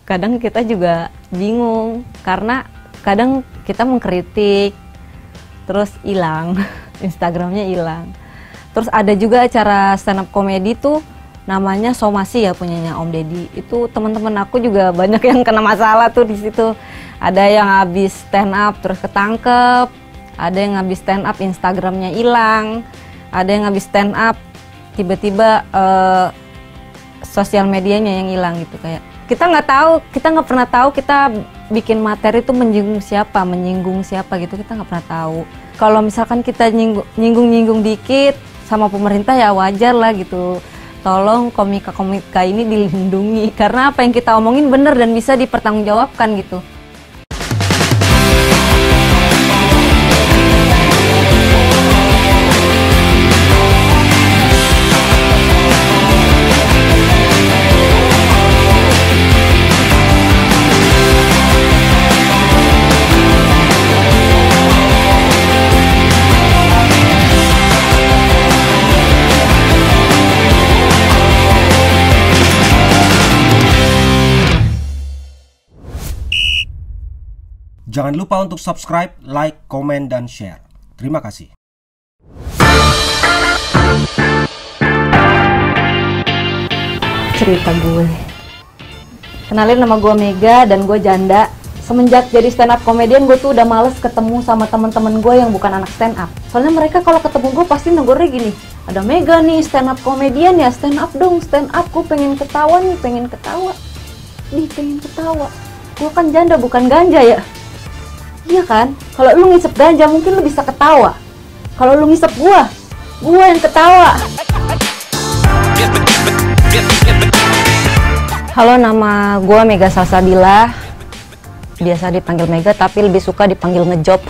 kadang kita juga bingung karena kadang kita mengkritik terus hilang Instagramnya hilang. Terus ada juga acara stand up komedi tuh namanya Somasi ya, punyanya Om Deddy. Itu teman-teman aku juga banyak yang kena masalah tuh di situ. Ada yang habis stand up terus ketangkep, ada yang habis stand up Instagramnya hilang, ada yang habis stand up tiba-tiba sosial medianya yang hilang gitu. Kayak kita nggak tahu, kita nggak pernah tahu kita bikin materi itu menyinggung siapa gitu, kita nggak pernah tahu. Kalau misalkan kita nyinggung dikit sama pemerintah ya wajar lah gitu. Tolong komika-komika ini dilindungi karena apa yang kita omongin benar dan bisa dipertanggungjawabkan gitu. Jangan lupa untuk subscribe, like, komen, dan share. Terima kasih. Cerita gue. Kenalin, nama gue Mega dan gue janda. Semenjak jadi stand up komedian gue tuh udah males ketemu sama teman-teman gue yang bukan anak stand up. Soalnya mereka kalau ketemu gue pasti negornya gini, ada Mega nih stand up komedian ya, stand up dong, stand up, gue pengen ketawa nih, pengen ketawa. Gue kan janda bukan ganja ya. Iya kan? Kalau lu ngisep ganja mungkin lu bisa ketawa. Kalau lu ngisep gua yang ketawa. Halo, nama gua Mega Salsabila. Biasa dipanggil Mega tapi lebih suka dipanggil ngejob.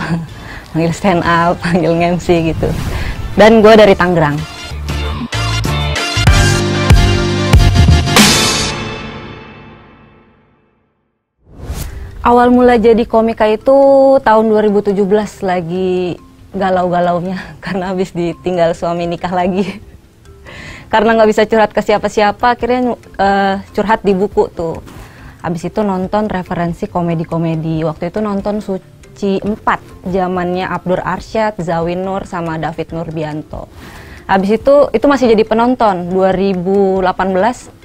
Panggil stand up, panggil MC gitu. Dan gua dari Tangerang. Awal mula jadi komika itu tahun 2017, lagi galau-galaunya karena habis ditinggal suami nikah lagi. Karena nggak bisa curhat ke siapa-siapa, akhirnya curhat di buku tuh. Habis itu nonton referensi komedi-komedi. Waktu itu nonton Suci 4, zamannya Abdur Arsyad, Zawin Nur, sama David Nurbianto. Habis itu masih jadi penonton. 2018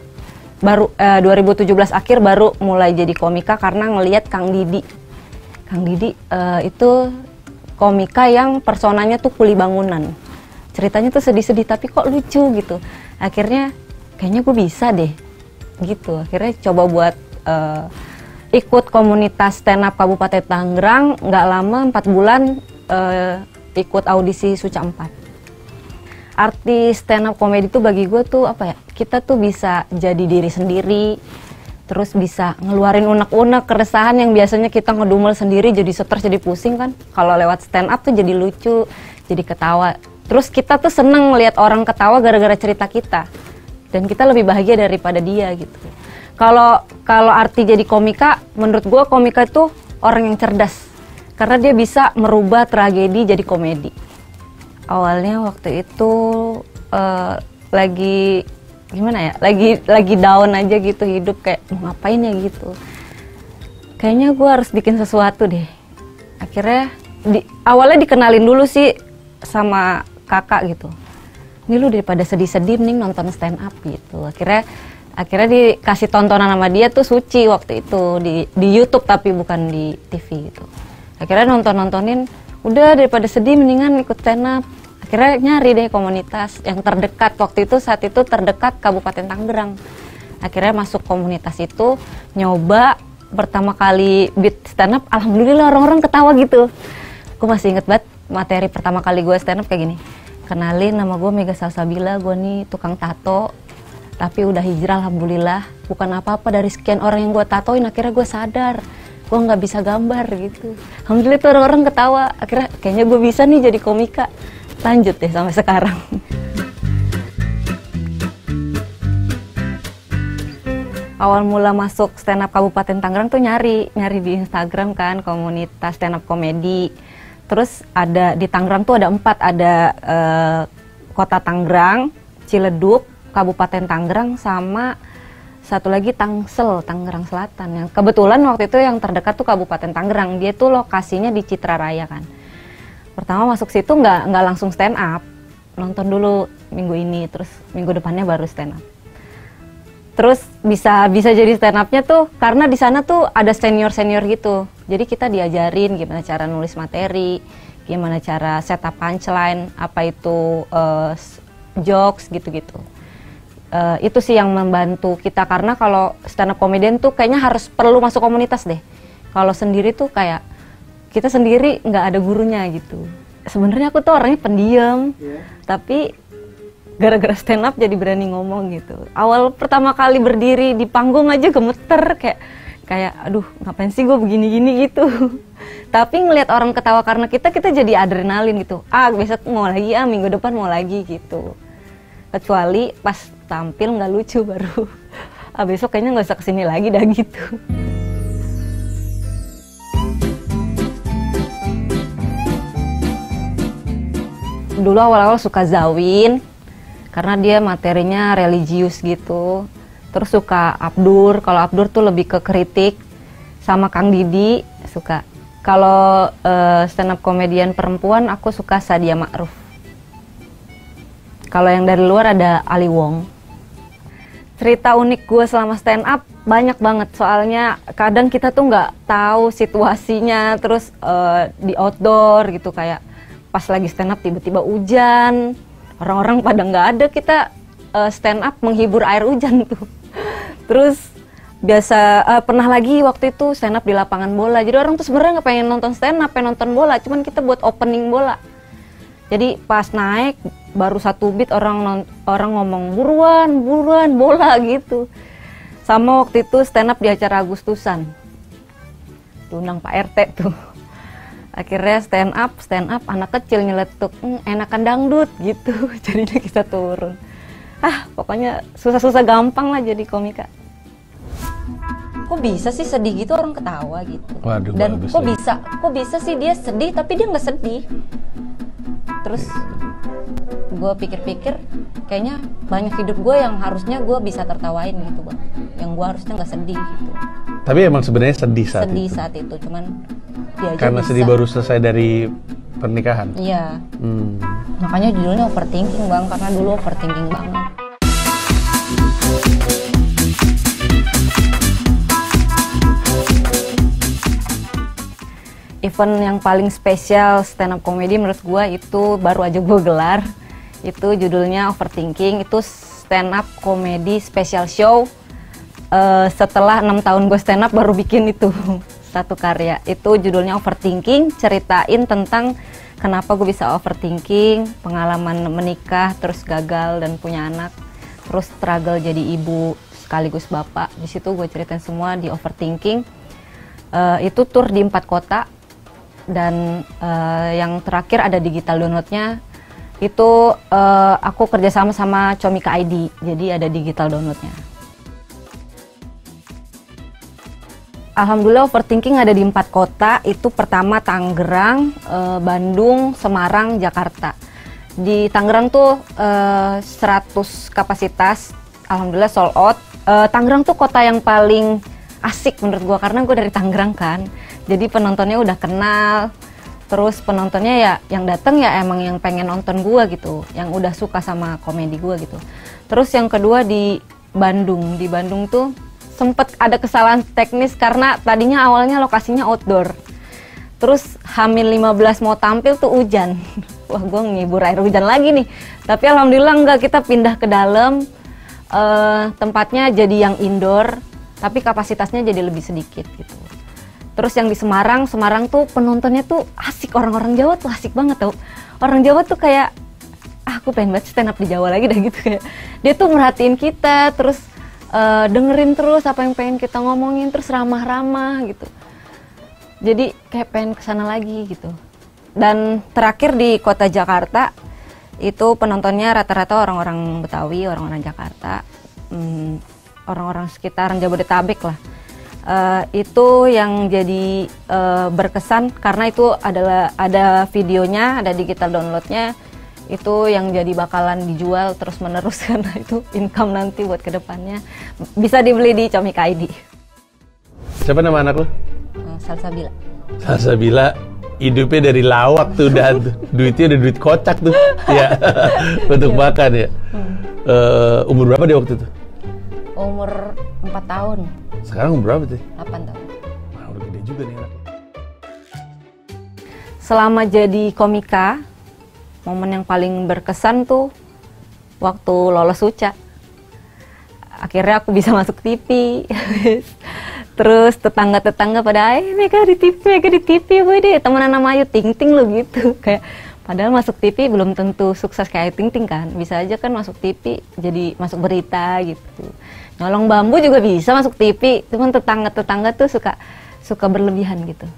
baru 2017 akhir baru mulai jadi komika karena ngelihat Kang Didi itu komika yang personanya tuh kuli bangunan, ceritanya tuh sedih-sedih tapi kok lucu gitu. Akhirnya kayaknya gue bisa deh gitu, akhirnya coba buat ikut komunitas stand up Kabupaten Tangerang. Nggak lama, 4 bulan ikut audisi Suca 4. Arti stand up comedy itu bagi gue tuh apa ya, kita tuh bisa jadi diri sendiri, terus bisa ngeluarin unek-unek keresahan yang biasanya kita ngedumel sendiri jadi stres, jadi pusing kan. Kalau lewat stand up tuh jadi lucu, jadi ketawa. Terus kita tuh seneng ngelihat orang ketawa gara-gara cerita kita, dan kita lebih bahagia daripada dia gitu. Kalau arti jadi komika, menurut gue komika itu orang yang cerdas karena dia bisa merubah tragedi jadi komedi. Awalnya waktu itu lagi gimana ya, lagi down aja gitu hidup, kayak mau ngapain ya gitu. Kayaknya gue harus bikin sesuatu deh. Akhirnya awalnya dikenalin dulu sih sama kakak gitu. Ini lu daripada sedih-sedih mending nonton stand up gitu. Akhirnya dikasih tontonan sama dia tuh Suci waktu itu di YouTube tapi bukan di TV gitu. Akhirnya nontonin, udah daripada sedih mendingan ikut stand up. Akhirnya nyari deh komunitas yang terdekat waktu itu, saat itu terdekat Kabupaten Tangerang. Akhirnya masuk komunitas itu, nyoba pertama kali beat stand up, alhamdulillah orang-orang ketawa gitu. Gue masih inget banget materi pertama kali gue stand up kayak gini. Kenalin, nama gue Mega Salsabila, gue nih tukang tato, tapi udah hijrah alhamdulillah. Bukan apa-apa, dari sekian orang yang gue tatoin akhirnya gue sadar gue nggak bisa gambar gitu. Alhamdulillah tuh orang-orang ketawa. Akhirnya kayaknya gue bisa nih jadi komika. Lanjut deh sampai sekarang. Awal mula masuk stand up Kabupaten Tangerang tuh nyari di Instagram kan, komunitas stand up komedi. Terus ada di Tangerang tuh ada 4, ada Kota Tangerang, Ciledug, Kabupaten Tangerang, sama satu lagi Tangsel, Tangerang Selatan. Yang kebetulan waktu itu yang terdekat tuh Kabupaten Tangerang. Dia tuh lokasinya di Citra Raya kan. Pertama masuk situ nggak langsung stand up, nonton dulu minggu ini, terus minggu depannya baru stand up. Terus bisa jadi stand up-nya tuh karena di sana tuh ada senior gitu. Jadi kita diajarin gimana cara nulis materi, gimana cara setup punchline, apa itu jokes gitu-gitu. Itu sih yang membantu kita, karena kalau stand up comedian tuh kayaknya harus perlu masuk komunitas deh. Kalau sendiri tuh kayak kita sendiri nggak ada gurunya gitu. Sebenarnya aku tuh orangnya pendiam, tapi gara-gara stand up jadi berani ngomong gitu. Awal pertama kali berdiri di panggung aja gemeter, kayak aduh ngapain sih gue begini-gini gitu. Tapi ngelihat orang ketawa karena kita jadi adrenalin gitu. Besok mau lagi, minggu depan mau lagi gitu. Kecuali pas tampil nggak lucu baru besok kayaknya nggak usah kesini lagi dah gitu. Dulu awal-awal suka Zawin karena dia materinya religius gitu. Terus suka Abdur, kalau Abdur tuh lebih ke kritik. Sama Kang Didi suka. Kalau stand up komedian perempuan aku suka Sadia Ma'ruf. Kalau yang dari luar ada Ali Wong. Cerita unik gue selama stand up banyak banget, soalnya kadang kita tuh nggak tahu situasinya, terus di outdoor gitu, kayak pas lagi stand up tiba-tiba hujan, orang-orang pada nggak ada, kita stand up menghibur air hujan tuh. Terus biasa pernah lagi waktu itu stand up di lapangan bola, jadi orang tuh sebenarnya nggak pengen nonton stand up, pengen nonton bola, cuman kita buat opening bola. Jadi pas naik baru satu beat orang ngomong buruan bola gitu. Sama waktu itu stand up di acara Agustusan, diundang Pak RT tuh. Akhirnya stand up anak kecil nyeletuk, enakan dangdut gitu. Jadinya kita turun. Pokoknya susah-susah gampang lah jadi komika. Kok bisa sih sedih gitu orang ketawa gitu. Waduh, dan kok bisa sih dia sedih tapi dia nggak sedih. Terus gue pikir-pikir kayaknya banyak hidup gue yang harusnya gue bisa tertawain gitu Bang, yang gue harusnya nggak sedih gitu. Tapi emang sebenarnya sedih saat itu cuman dia aja karena bisa. sedih baru selesai dari pernikahan. Iya. Makanya judulnya overthinking Bang, karena dulu overthinking banget. Event yang paling spesial stand up comedy menurut gue itu baru aja gue gelar. Itu judulnya Overthinking. Itu stand up comedy special show. Setelah 6 tahun gue stand up baru bikin itu satu karya. Itu judulnya Overthinking, ceritain tentang kenapa gue bisa overthinking, pengalaman menikah, terus gagal dan punya anak, terus struggle jadi ibu sekaligus bapak. Di situ gue ceritain semua di Overthinking. Itu tour di 4 kota. Dan yang terakhir ada digital downloadnya, itu aku kerjasama sama Comika ID, jadi ada digital downloadnya. Alhamdulillah Overthinking ada di 4 kota, itu pertama Tangerang, Bandung, Semarang, Jakarta. Di Tangerang tuh 100 kapasitas, alhamdulillah sold out. Tangerang tuh kota yang paling asik menurut gua, karena gua dari Tangerang kan. Jadi penontonnya udah kenal, terus penontonnya ya yang datang ya emang yang pengen nonton gua gitu, yang udah suka sama komedi gua gitu. Terus yang kedua di Bandung tuh sempet ada kesalahan teknis karena tadinya awalnya lokasinya outdoor. Terus H-15 mau tampil tuh hujan. Wah gua ngibur air hujan lagi nih. Tapi alhamdulillah enggak, kita pindah ke dalam, tempatnya jadi yang indoor, tapi kapasitasnya jadi lebih sedikit gitu. Terus yang di Semarang tuh penontonnya tuh asik, orang-orang Jawa tuh asik banget tau. Orang Jawa tuh kayak, aku pengen banget stand up di Jawa lagi dah gitu, kayak dia tuh merhatiin kita, terus dengerin terus apa yang pengen kita ngomongin, terus ramah-ramah gitu. Jadi kayak pengen kesana lagi gitu. Dan terakhir di kota Jakarta, itu penontonnya rata-rata orang-orang Betawi, orang-orang Jakarta, orang-orang sekitaran Jabodetabek lah. Itu yang jadi berkesan karena itu adalah ada videonya, ada digital downloadnya. Itu yang jadi bakalan dijual terus menerus karena itu income nanti buat kedepannya. Bisa dibeli di Comika ID. Siapa nama anak lu? Salsabila. Salsabila, hidupnya dari lawak tuh dan duitnya udah duit kocak tuh. Ya, untuk makan ya. Umur berapa dia waktu itu? Umur 4 tahun. Sekarang umur berapa tuh? 8 tahun. Wah, udah gede juga nih anaknya. Selama jadi komika, momen yang paling berkesan tuh waktu lolos Suca. Akhirnya aku bisa masuk TV. Terus tetangga-tetangga pada, Mega di TV, boy deh, temenan sama Ayu Ting Ting lo gitu. Kayak padahal masuk TV belum tentu sukses kayak Ayu Ting Ting kan. Bisa aja kan masuk TV jadi masuk berita gitu. Nyolong bambu juga bisa masuk TV. Cuman tetangga-tetangga tuh suka berlebihan gitu.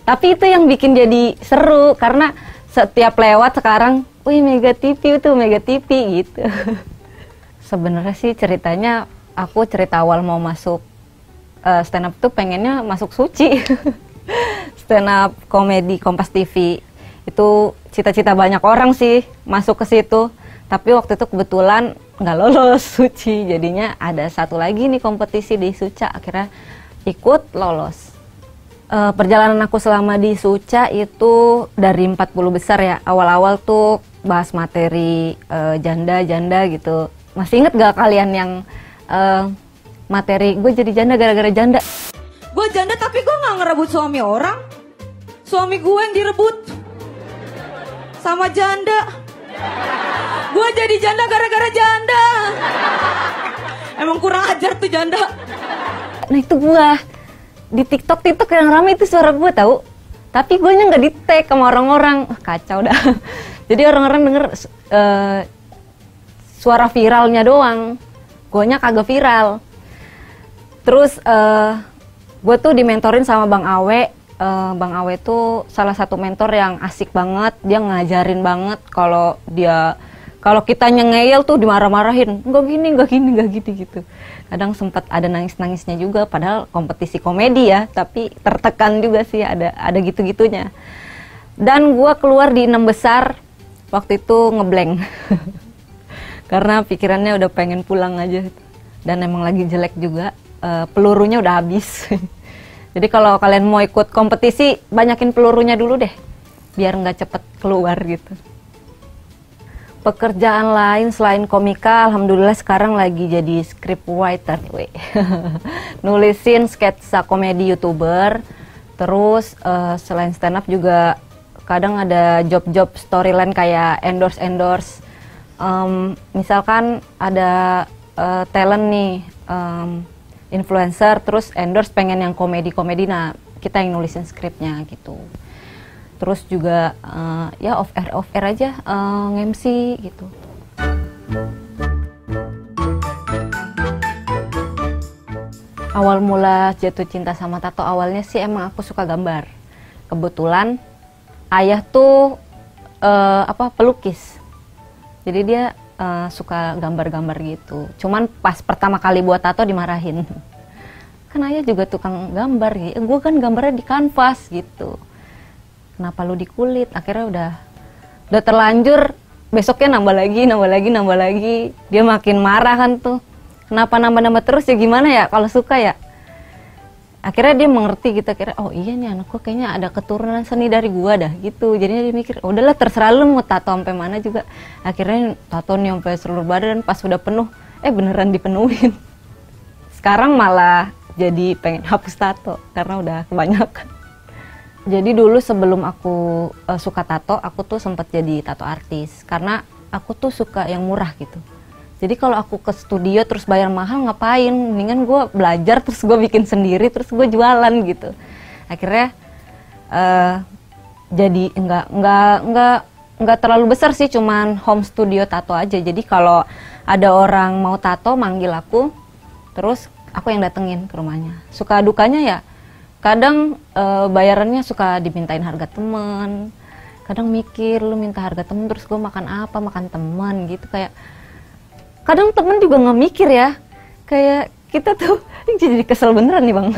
Tapi itu yang bikin jadi seru karena setiap lewat sekarang, wih Mega TV tuh Mega TV gitu. Sebenarnya sih ceritanya aku cerita awal mau masuk stand up tuh pengennya masuk Suci. Stand up komedi Kompas TV. Itu cita-cita banyak orang sih masuk ke situ. Tapi waktu itu kebetulan nggak lolos Suci. Jadinya ada satu lagi nih kompetisi di Suca. Akhirnya ikut lolos. Perjalanan aku selama di Suca itu dari 40 besar ya. Awal-awal tuh bahas materi janda-janda gitu. Masih inget gak kalian yang materi gue jadi janda gara-gara janda? Gue janda tapi gue gak ngerebut suami orang. Suami gue yang direbut sama janda. Gue jadi janda gara-gara janda. Emang kurang ajar tuh janda. Nah itu gue di TikTok yang rame itu suara gue tahu, tapi gue nya nggak di tag sama orang-orang. Kacau dah. Jadi orang-orang denger suara viralnya doang, gue nya kagak viral. Terus gue tuh dimentorin sama Bang Awe. Bang Awe tuh salah satu mentor yang asik banget. Dia ngajarin banget kalau kita ngeyel tuh dimarah-marahin, nggak gini gitu. Kadang sempat ada nangis-nangisnya juga, padahal kompetisi komedi ya, tapi tertekan juga sih, ada gitu-gitunya. Dan gue keluar di 6 besar, waktu itu ngeblank. Karena pikirannya udah pengen pulang aja. Dan emang lagi jelek juga, pelurunya udah habis. Jadi kalau kalian mau ikut kompetisi, banyakin pelurunya dulu deh, biar nggak cepet keluar gitu. Pekerjaan lain selain komika, alhamdulillah sekarang lagi jadi script writer, nulisin sketsa komedi YouTuber. Terus selain stand up juga kadang ada job-job storyline kayak endorse. Misalkan ada talent nih, influencer, terus endorse pengen yang komedi-komedi, nah kita yang nulisin skripnya gitu. Terus juga ya off air aja nge-MC gitu. Awal mula jatuh cinta sama tato awalnya sih emang aku suka gambar. Kebetulan ayah tuh pelukis. Jadi dia suka gambar-gambar gitu. Cuman pas pertama kali buat tato dimarahin. Kan ayah juga tukang gambar gitu. Gue kan gambarnya di kanvas gitu. Kenapa lu di kulit? Akhirnya udah terlanjur, besoknya nambah lagi. Dia makin marah kan tuh. Kenapa nambah terus ya, gimana ya kalau suka ya? Akhirnya dia mengerti gitu, akhirnya oh iya nih anakku kayaknya ada keturunan seni dari gua dah gitu. Jadinya dia mikir, udahlah terserah lu mau tato sampai mana juga. Akhirnya tato nih sampai seluruh badan, pas udah penuh, beneran dipenuhin. Sekarang malah jadi pengen hapus tato karena udah kebanyakan. Jadi dulu sebelum aku suka tato, aku tuh sempat jadi tato artis karena aku tuh suka yang murah gitu. Jadi kalau aku ke studio terus bayar mahal ngapain? Mendingan gue belajar terus gue bikin sendiri terus gue jualan gitu. Akhirnya jadi nggak terlalu besar sih, cuman home studio tato aja. Jadi kalau ada orang mau tato manggil aku, terus aku yang datengin ke rumahnya. Suka dukanya ya. Kadang bayarannya suka dimintain harga temen, kadang mikir lu minta harga temen terus gue makan apa, makan temen gitu. Kayak kadang temen juga nggak mikir ya, kayak kita tuh jadi kesel beneran nih bang.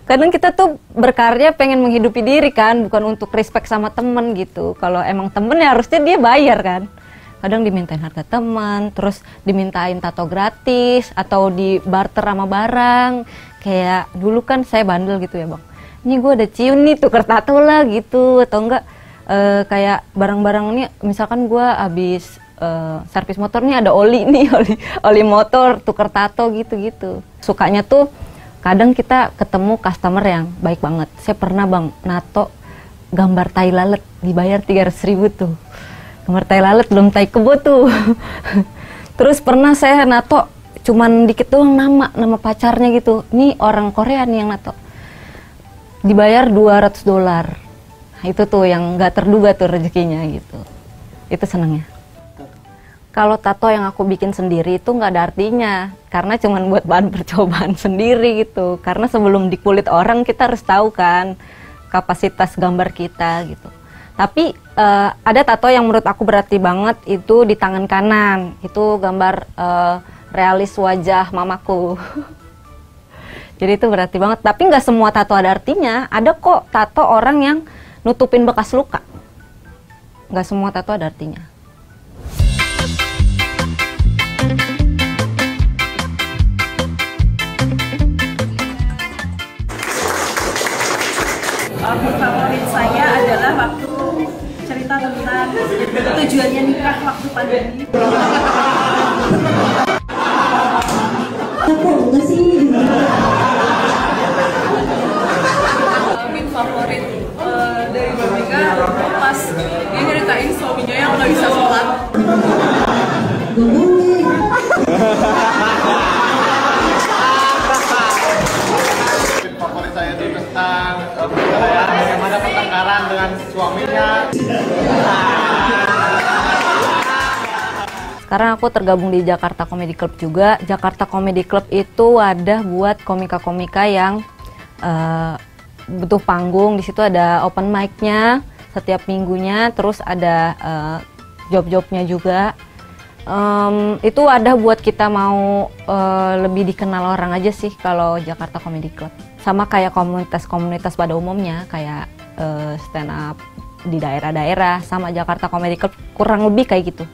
Kadang kita tuh berkarya pengen menghidupi diri kan, bukan untuk respect sama temen gitu. Kalau emang temen ya harusnya dia bayar kan. Kadang dimintain harga teman, terus dimintain tato gratis, atau di barter sama barang. Kayak dulu kan saya bandel gitu ya bang. Ini gue ada cium nih, tuker tato lah gitu. Atau enggak kayak barang-barang ini, misalkan gue habis servis motor nih ada oli nih, oli motor, tuker tato gitu-gitu. Sukanya tuh kadang kita ketemu customer yang baik banget. Saya pernah bang nato gambar tai lalat, dibayar 300.000 tuh. Gambar tai lalat belum tai kebo tuh. Terus pernah saya nato cuman dikit doang nama pacarnya gitu. Ini orang Korea nih yang nato. Dibayar $200. Nah, itu tuh yang nggak terduga tuh rezekinya gitu. Itu senangnya. Kalau tato yang aku bikin sendiri itu nggak ada artinya. Karena cuman buat bahan percobaan sendiri gitu. Karena sebelum di kulit orang kita harus tahu kan kapasitas gambar kita gitu. Tapi ada tato yang menurut aku berarti banget itu di tangan kanan. Itu gambar realis wajah mamaku. Jadi itu berarti banget. Tapi nggak semua tato ada artinya. Ada kok tato orang yang nutupin bekas luka. Nggak semua tato ada artinya. Album favorit saya adalah waktu cerita tentang tujuannya nikah waktu pandemi. Album favorit dari Mbak Mega pas dia nyeritain suaminya yang nggak bisa sholat. Favorit saya itu tentang bagaimana pertengkaran dengan suaminya. Sekarang aku tergabung di Jakarta Comedy Club juga. Jakarta Comedy Club itu wadah buat komika-komika yang butuh panggung. Di situ ada open mic-nya setiap minggunya, terus ada job-jobnya juga. Itu wadah buat kita mau lebih dikenal orang aja sih kalau Jakarta Comedy Club. Sama kayak komunitas-komunitas pada umumnya, kayak stand up di daerah-daerah, sama Jakarta Comedy Club kurang lebih kayak gitu.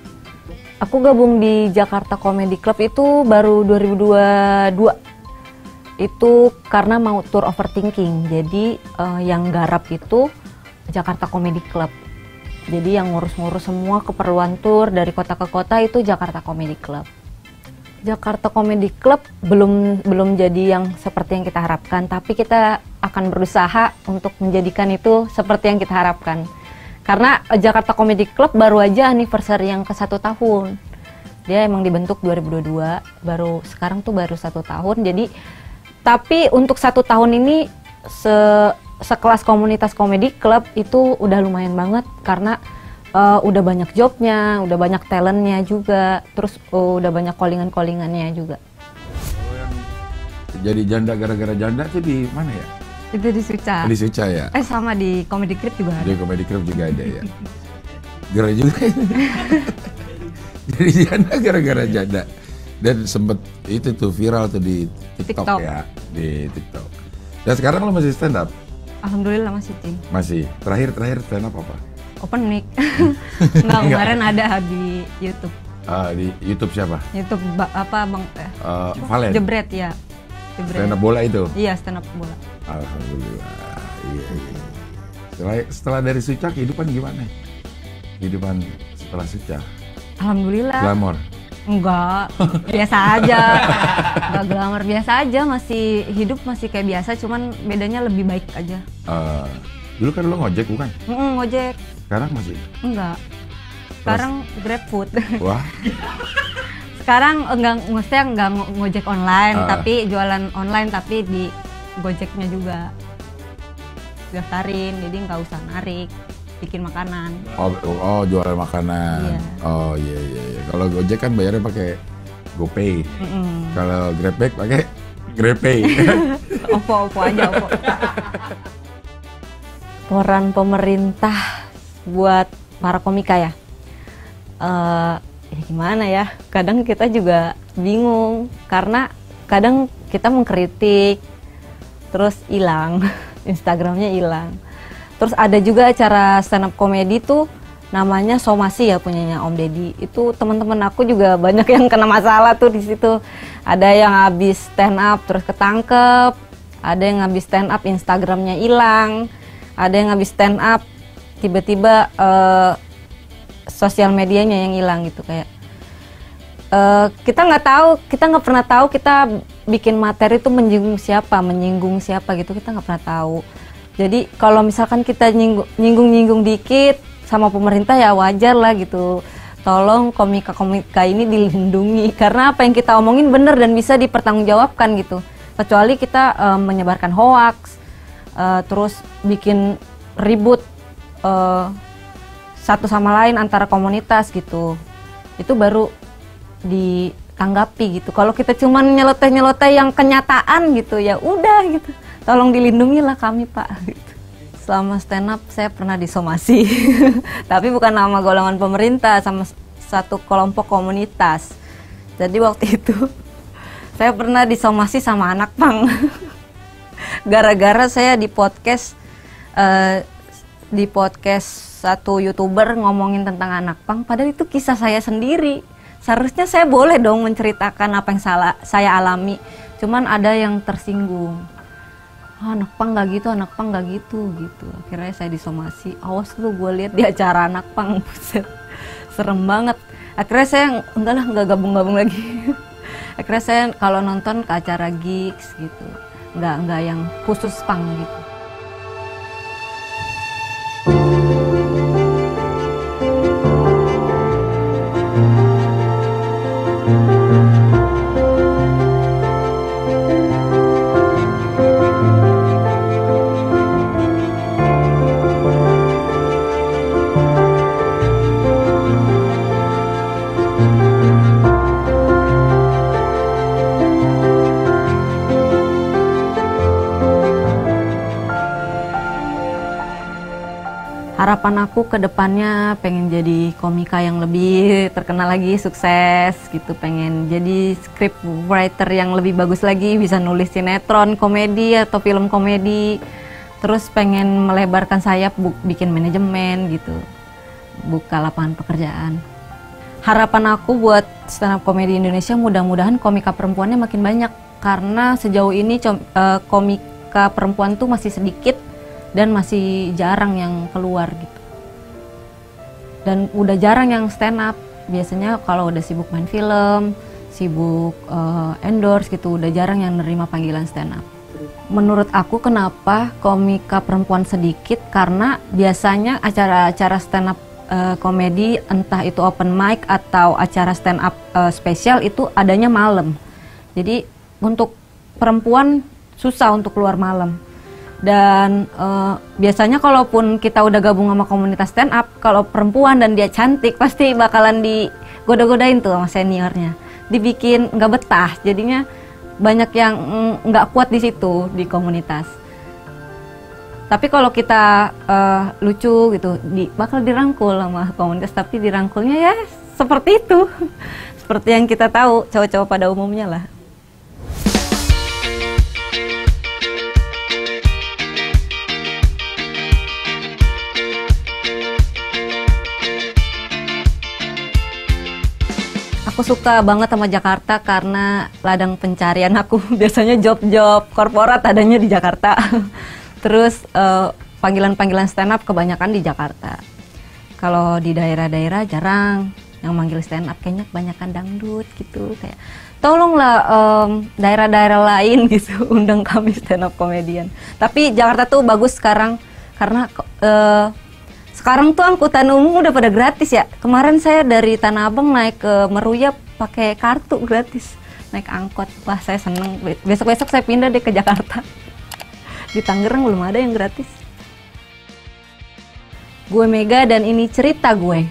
Aku gabung di Jakarta Comedy Club itu baru 2022. Itu karena mau tour overthinking. Jadi yang garap itu Jakarta Comedy Club. Jadi yang ngurus-ngurus semua keperluan tour dari kota ke kota itu Jakarta Comedy Club. Jakarta Comedy Club belum jadi yang seperti yang kita harapkan, tapi kita akan berusaha untuk menjadikan itu seperti yang kita harapkan. Karena Jakarta Comedy Club baru aja anniversary yang ke 1 tahun. Dia emang dibentuk 2022, sekarang tuh baru 1 tahun. Jadi tapi untuk 1 tahun ini sekelas komunitas Comedy Club itu udah lumayan banget karena udah banyak jobnya, udah banyak talentnya juga, terus udah banyak callingan-callingannya juga. Jadi janda gara-gara janda tuh di mana ya? Itu di Suca. Di Suca ya? Sama di Comedy Club juga ada. Di Comedy Club juga ada ya? Gara juga. Jadi janda gara-gara janda. Dan sempet itu tuh viral tuh di TikTok ya? Di TikTok. Dan sekarang lo masih stand up? Alhamdulillah masih, Cing. Masih. Terakhir stand up apa? Open mic. Enggak, kemarin ada di YouTube. Di YouTube siapa? YouTube apa Bang? Valen. Jebret ya. Jebret. Stand up bola itu? Iya, stand up bola. Alhamdulillah. Iya. Setelah dari Suca kehidupan gimana? Kehidupan setelah Suca? Alhamdulillah. Glamor? Enggak, biasa aja. Enggak glamor, biasa aja, masih hidup masih kayak biasa, cuman bedanya lebih baik aja. Dulu kan lo ngojek bukan? Ngojek. Sekarang masih? Enggak. Sekarang GrabFood. Wah. Sekarang maksudnya enggak ngojek online, tapi jualan online tapi di Gojeknya juga. Daftarin, jadi nggak usah narik, bikin makanan. Oh, jualan makanan. Iya. Oh iya. Kalau Gojek kan bayarnya pakai GoPay. Kalau GrabBag pakai GrabPay. Opo aja, Opo. Peran pemerintah buat para komika ya. Ya gimana ya? Kadang kita juga bingung karena kadang kita mengkritik, terus hilang. Instagramnya hilang. Terus ada juga acara stand up comedy tuh namanya Somasi ya, punyanya Om Deddy. Itu teman-teman aku juga banyak yang kena masalah tuh di situ. Ada yang habis stand up terus ketangkep, ada yang habis stand up Instagramnya hilang, ada yang habis stand up tiba-tiba sosial medianya yang hilang gitu. Kayak kita nggak pernah tahu kita bikin materi itu menyinggung siapa gitu, kita nggak pernah tahu. Jadi kalau misalkan kita nyinggung dikit sama pemerintah ya wajar lah gitu. Tolong komika-komika ini dilindungi karena apa yang kita omongin bener dan bisa dipertanggungjawabkan gitu. Kecuali kita menyebarkan hoaks, terus bikin ribut satu sama lain antara komunitas gitu. Itu baru ditanggapi gitu. Kalau kita cuman nyeloteh yang kenyataan gitu ya udah gitu. Tolong dilindungilah kami Pak gitu. Selama stand up saya pernah disomasi, tapi bukan nama golongan pemerintah, sama satu kelompok komunitas. Jadi waktu itu saya pernah disomasi sama anak pang, gara-gara saya di podcast satu YouTuber ngomongin tentang anak pang, padahal itu kisah saya sendiri. Seharusnya saya boleh dong menceritakan apa yang saya alami, cuman ada yang tersinggung. Anak pang nggak gitu. Akhirnya saya disomasi. Awas lu, gue lihat di acara anak pang, buset, serem banget. Akhirnya saya nggak gabung lagi. Akhirnya saya kalau nonton ke acara gigs gitu, nggak yang khusus pang gitu. Harapan aku ke depannya pengen jadi komika yang lebih terkenal lagi, sukses gitu. Pengen jadi script writer yang lebih bagus lagi, bisa nulis sinetron, komedi atau film komedi. Terus pengen melebarkan sayap, bikin manajemen gitu, buka lapangan pekerjaan. Harapan aku buat stand up komedi Indonesia, mudah-mudahan komika perempuannya makin banyak. Karena sejauh ini komika perempuan tuh masih sedikit dan masih jarang yang keluar gitu. Dan udah jarang yang stand up. Biasanya kalau udah sibuk main film, sibuk endorse gitu, udah jarang yang nerima panggilan stand up. Menurut aku kenapa komika perempuan sedikit, karena biasanya acara-acara stand up komedi, entah itu open mic atau acara stand up spesial, itu adanya malam. Jadi untuk perempuan susah untuk keluar malam. Dan biasanya kalaupun kita udah gabung sama komunitas stand up, kalau perempuan dan dia cantik pasti bakalan digoda-godain tuh sama seniornya, dibikin nggak betah. Jadinya banyak yang nggak kuat di situ di komunitas. Tapi kalau kita lucu gitu, bakal dirangkul sama komunitas. Tapi dirangkulnya ya seperti itu, seperti yang kita tahu cowok-cowok pada umumnya lah. Aku suka banget sama Jakarta karena ladang pencarian aku. Biasanya job-job korporat adanya di Jakarta. Terus panggilan-panggilan stand up kebanyakan di Jakarta. Kalau di daerah-daerah jarang yang manggil stand up, kayaknya kebanyakan dangdut gitu. Kayak tolonglah daerah-daerah lain gitu undang kami stand up komedian. Tapi Jakarta tuh bagus sekarang karena sekarang tuh angkutan umum udah pada gratis ya. Kemarin saya dari Tanah Abang naik ke Meruya pakai kartu gratis. Naik angkot. Wah, saya seneng. Besok-besok saya pindah deh ke Jakarta. Di Tangerang belum ada yang gratis. Gue Mega dan ini cerita gue.